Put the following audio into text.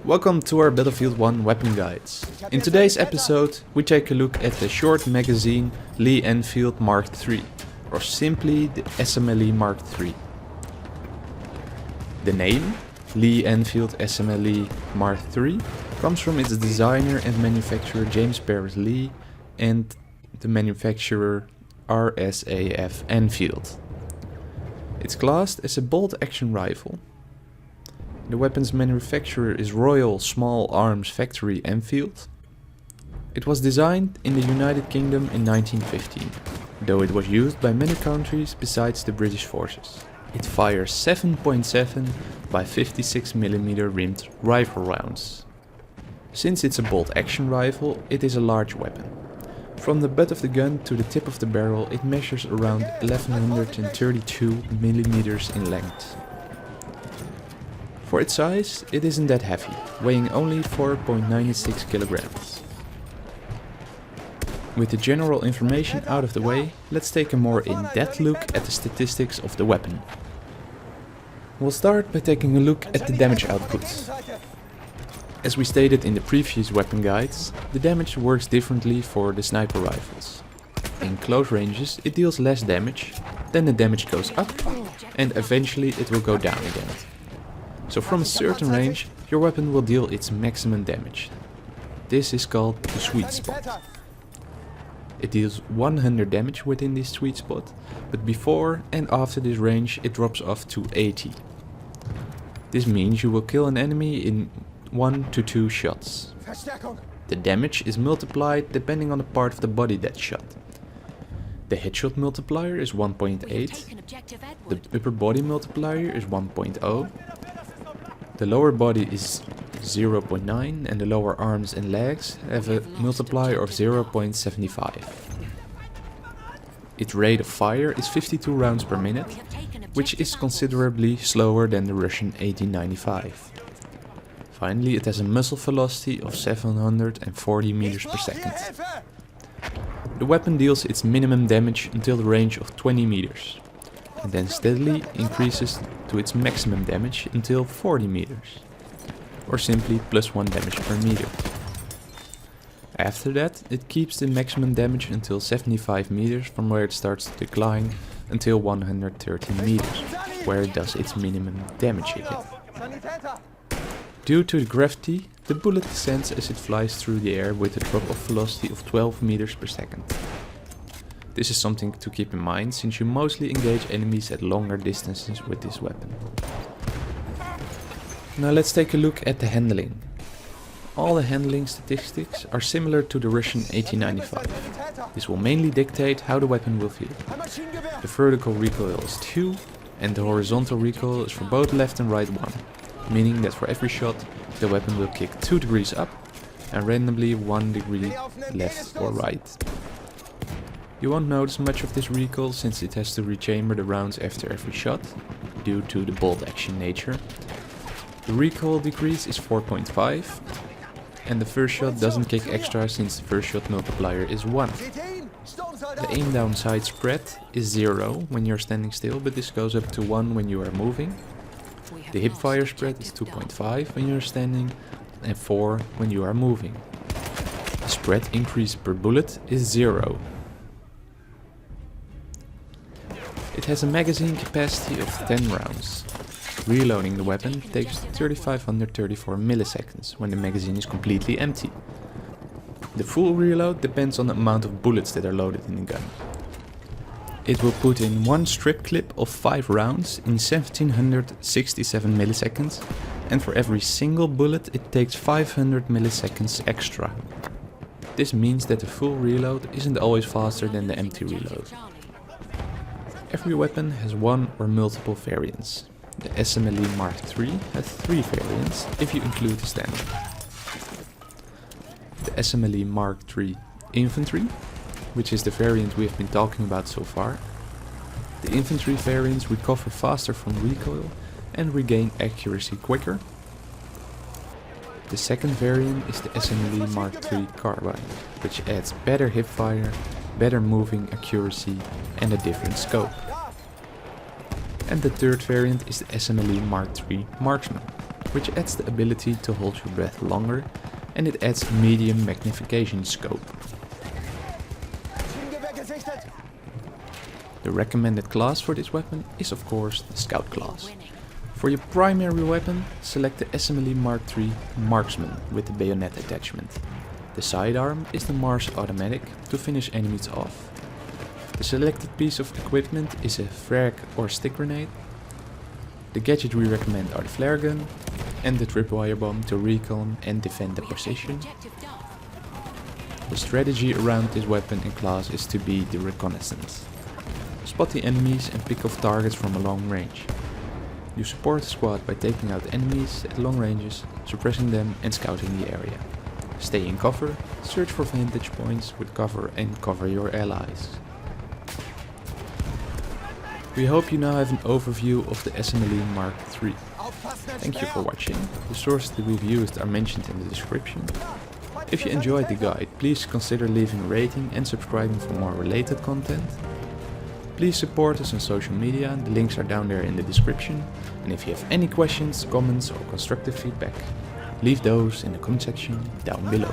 Welcome to our Battlefield 1 weapon guides. In today's episode we take a look at the short magazine Lee Enfield Mark III, or simply the SMLE Mark III. The name, Lee Enfield SMLE Mark III, comes from its designer and manufacturer James Paris Lee and the manufacturer RSAF Enfield. It's classed as a bolt-action rifle. The weapon's manufacturer is Royal Small Arms Factory Enfield. It was designed in the United Kingdom in 1915, though it was used by many countries besides the British forces. It fires 7.7 by 56mm rimmed rifle rounds. Since it's a bolt-action rifle, it is a large weapon. From the butt of the gun to the tip of the barrel, it measures around 1132mm in length. For its size, it isn't that heavy, weighing only 4.96 kilograms. With the general information out of the way, let's take a more in-depth look at the statistics of the weapon. We'll start by taking a look at the damage output. As we stated in the previous weapon guides, the damage works differently for the sniper rifles. In close ranges it deals less damage, then the damage goes up, and eventually it will go down again. So from a certain range, your weapon will deal its maximum damage. This is called the sweet spot. It deals 100 damage within this sweet spot, but before and after this range it drops off to 80. This means you will kill an enemy in 1 to 2 shots. The damage is multiplied depending on the part of the body that's shot. The headshot multiplier is 1.8, the upper body multiplier is 1.0, the lower body is 0.9 and the lower arms and legs have a multiplier of 0.75. Its rate of fire is 52 rounds per minute, which is considerably slower than the Russian 1895. Finally, it has a muzzle velocity of 740 meters per second. The weapon deals its minimum damage until the range of 20 meters, and then steadily increases to its maximum damage until 40 meters, or simply +1 damage per meter. After that, it keeps the maximum damage until 75 meters, from where it starts to decline until 130 meters, where it does its minimum damage again. Due to the gravity, the bullet descends as it flies through the air with a drop-off velocity of 12 meters per second. This is something to keep in mind, since you mostly engage enemies at longer distances with this weapon. Now let's take a look at the handling. All the handling statistics are similar to the Russian 1895. This will mainly dictate how the weapon will feel. The vertical recoil is 2 and the horizontal recoil is for both left and right 1, meaning that for every shot the weapon will kick 2 degrees up and randomly 1 degree left or right. You won't notice much of this recoil since it has to rechamber the rounds after every shot, due to the bolt action nature. The recoil decrease is 4.5, and the first shot doesn't kick extra since the first shot multiplier is 1. The aim down sight spread is 0 when you're standing still, but this goes up to 1 when you are moving. The hip fire spread is 2.5 when you're standing and 4 when you are moving. The spread increase per bullet is 0. It has a magazine capacity of 10 rounds. Reloading the weapon takes 3534 milliseconds when the magazine is completely empty. The full reload depends on the amount of bullets that are loaded in the gun. It will put in one strip clip of 5 rounds in 1767 milliseconds, and for every single bullet it takes 500 milliseconds extra. This means that the full reload isn't always faster than the empty reload. Every weapon has one or multiple variants. The SMLE Mark III has 3 variants if you include the standard. The SMLE Mark III Infantry, which is the variant we have been talking about so far. The infantry variants recover faster from recoil and regain accuracy quicker. The second variant is the SMLE Mark III Carbine, which adds better hipfire, better moving accuracy and a different scope. And the third variant is the SMLE Mark III Marksman, which adds the ability to hold your breath longer, and it adds medium magnification scope. The recommended class for this weapon is of course the Scout class. For your primary weapon, select the SMLE MKIII Marksman with the bayonet attachment. The sidearm is the Mars automatic to finish enemies off. The selected piece of equipment is a frag or stick grenade. The gadget we recommend are the flare gun and the tripwire bomb to recon and defend the position. The strategy around this weapon and class is to be the reconnaissance. Spot the enemies and pick off targets from a long range. You support the squad by taking out enemies at long ranges, suppressing them and scouting the area. Stay in cover, search for vantage points with cover and cover your allies. We hope you now have an overview of the SMLE MKIII. Thank you for watching. The sources that we've used are mentioned in the description. If you enjoyed the guide, please consider leaving a rating and subscribing for more related content. Please support us on social media, the links are down there in the description. And if you have any questions, comments or constructive feedback, leave those in the comment section down below.